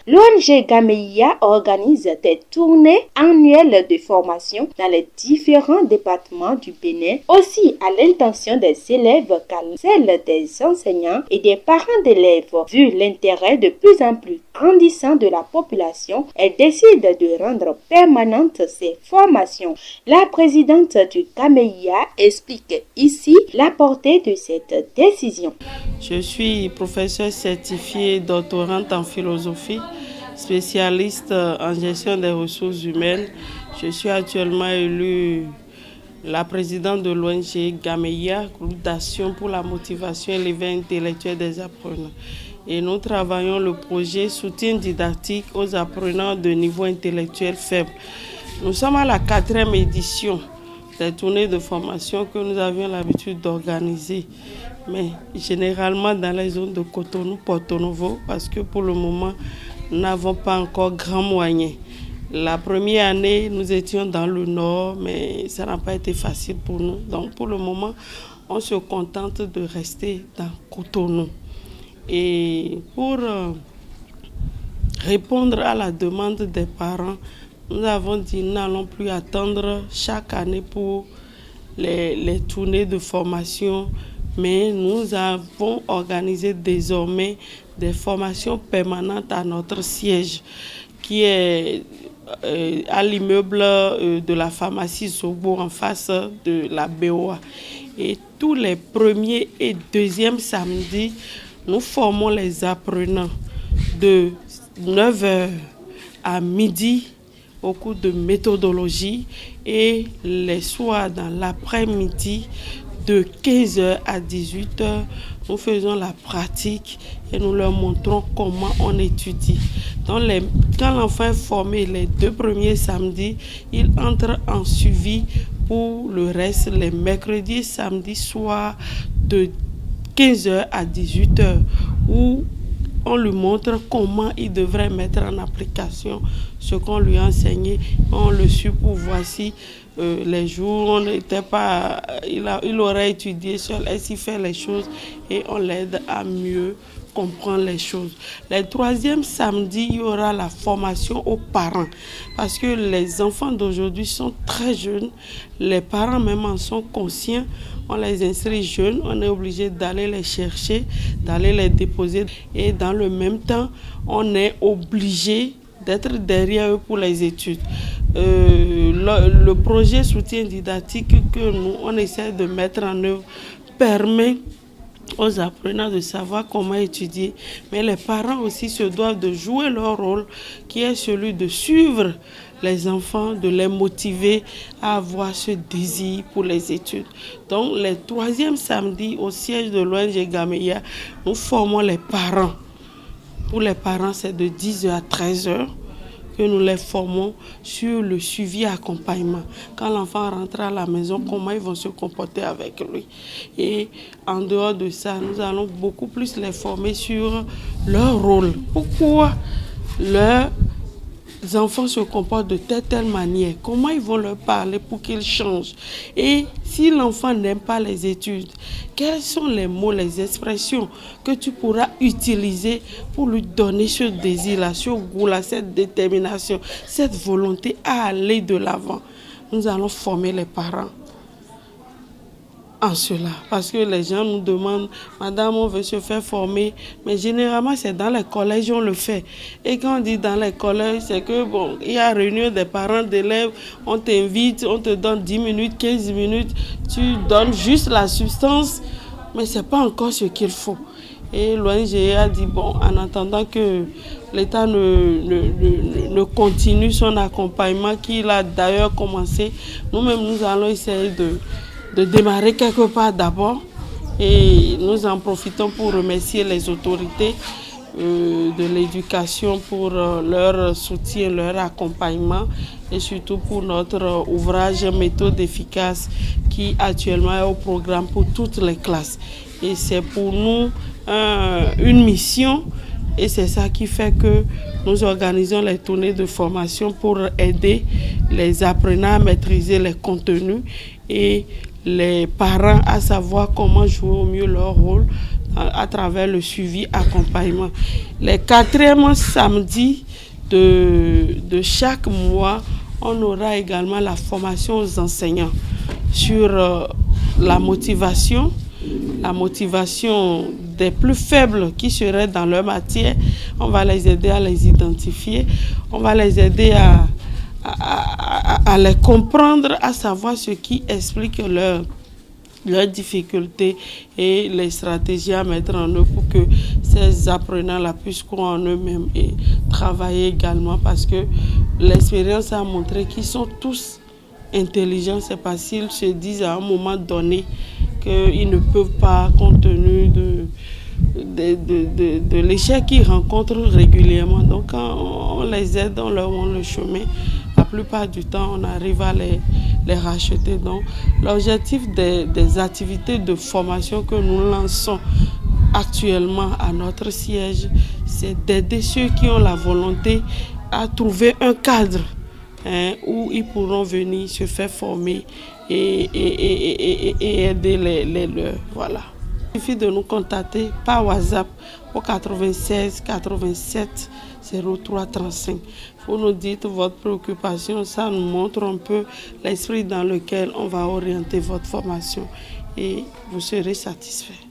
L'ONG Gameya organise des tournées annuelles de formation dans les différents départements du Bénin, aussi à l'intention des élèves qu'à celle des enseignants et des parents d'élèves. Vu l'intérêt de plus en plus grandissant de la population, elle décide de rendre permanentes ces formations. La présidente du Gameya explique ici la portée de cette décision. Je suis professeure certifiée doctorante en philosophie, spécialiste en gestion des ressources humaines. Je suis actuellement élue la présidente de l'ONG Gameya, groupe d'action pour la motivation et l'éveil intellectuel des apprenants. Et nous travaillons le projet soutien didactique aux apprenants de niveau intellectuel faible. Nous sommes à la 4e édition des tournées de formation que nous avions l'habitude d'organiser, mais généralement dans les zones de Cotonou, Porto Novo, parce que pour le moment, nous n'avons pas encore grand moyen. La première année, nous étions dans le nord, mais ça n'a pas été facile pour nous. Donc pour le moment, on se contente de rester dans Cotonou. Et pour répondre à la demande des parents, nous avons dit nous n'allons plus attendre chaque année pour les tournées de formation, mais nous avons organisé désormais des formations permanentes à notre siège, qui est à l'immeuble de la pharmacie Zobo en face de la BOA. Et tous les premiers et deuxièmes samedis, nous formons les apprenants de 9h à midi au cours de méthodologie et les soirs dans l'après-midi de 15h à 18h, nous faisons la pratique et nous leur montrons comment on étudie. Donc, quand l'enfant est formé les 2 premiers samedis, il entre en suivi pour le reste les mercredis et samedis soirs de 15h à 18h, où on lui montre comment il devrait mettre en application ce qu'on lui a enseigné. On le suit pour voici les jours où on n'était pas, il aurait étudié seul, ainsi fait les choses et on l'aide à mieux comprendre les choses. Le 3e samedi, il y aura la formation aux parents parce que les enfants d'aujourd'hui sont très jeunes, les parents même en sont conscients. On les inscrit jeunes, on est obligé d'aller les chercher, d'aller les déposer et dans le même temps, on est obligé d'être derrière eux pour les études. Le projet soutien didactique que nous, on essaie de mettre en œuvre permet aux apprenants de savoir comment étudier, mais les parents aussi se doivent de jouer leur rôle qui est celui de suivre les enfants, de les motiver à avoir ce désir pour les études. Donc, les 3e samedis au siège de l'ONG Gameya, nous formons les parents. Pour les parents, c'est de 10h à 13h que nous les formons sur le suivi et accompagnement. Quand l'enfant rentre à la maison, comment ils vont se comporter avec lui. Et en dehors de ça, nous allons beaucoup plus les former sur leur rôle. Pourquoi leurs enfants se comportent de telle manière, comment ils vont leur parler pour qu'ils changent. Et si l'enfant n'aime pas les études, quels sont les mots, les expressions que tu pourras utiliser pour lui donner ce désir-là, ce goût-là, cette détermination, cette volonté à aller de l'avant. Nous allons former les parents en cela, parce que les gens nous demandent, madame, on veut se faire former, mais généralement c'est dans les collèges on le fait. Et quand on dit dans les collèges, c'est que bon, il y a réunion des parents d'élèves, on t'invite, on te donne 10 minutes, 15 minutes, tu donnes juste la substance, mais c'est pas encore ce qu'il faut. Et l'ONG a dit, bon, en attendant que l'État ne continue son accompagnement, qu'il a d'ailleurs commencé, nous-mêmes nous allons essayer de démarrer quelque part d'abord et nous en profitons pour remercier les autorités de l'éducation pour leur soutien, leur accompagnement et surtout pour notre ouvrage méthode efficace qui actuellement est au programme pour toutes les classes. Et c'est pour nous une mission et c'est ça qui fait que nous organisons les tournées de formation pour aider les apprenants à maîtriser les contenus et les parents à savoir comment jouer au mieux leur rôle à travers le suivi accompagnement. Les 4e samedis de chaque mois, on aura également la formation aux enseignants sur la motivation des plus faibles qui seraient dans leur matière. On va les aider à les identifier, on va les aider à les comprendre, à savoir ce qui explique leurs difficultés et les stratégies à mettre en œuvre pour que ces apprenants-là puissent croire en eux-mêmes et travailler également, parce que l'expérience a montré qu'ils sont tous intelligents. C'est parce qu'ils se disent à un moment donné qu'ils ne peuvent pas, compte tenu de l'échec qu'ils rencontrent régulièrement. Donc quand on les aide, on leur montre le chemin, la plupart du temps on arrive à les racheter. Donc l'objectif des activités de formation que nous lançons actuellement à notre siège, c'est d'aider ceux qui ont la volonté à trouver un cadre où ils pourront venir se faire former et aider les leurs. Voilà. Il suffit de nous contacter par WhatsApp au 96 87 03 35. Vous nous dites votre préoccupation, ça nous montre un peu l'esprit dans lequel on va orienter votre formation et vous serez satisfait.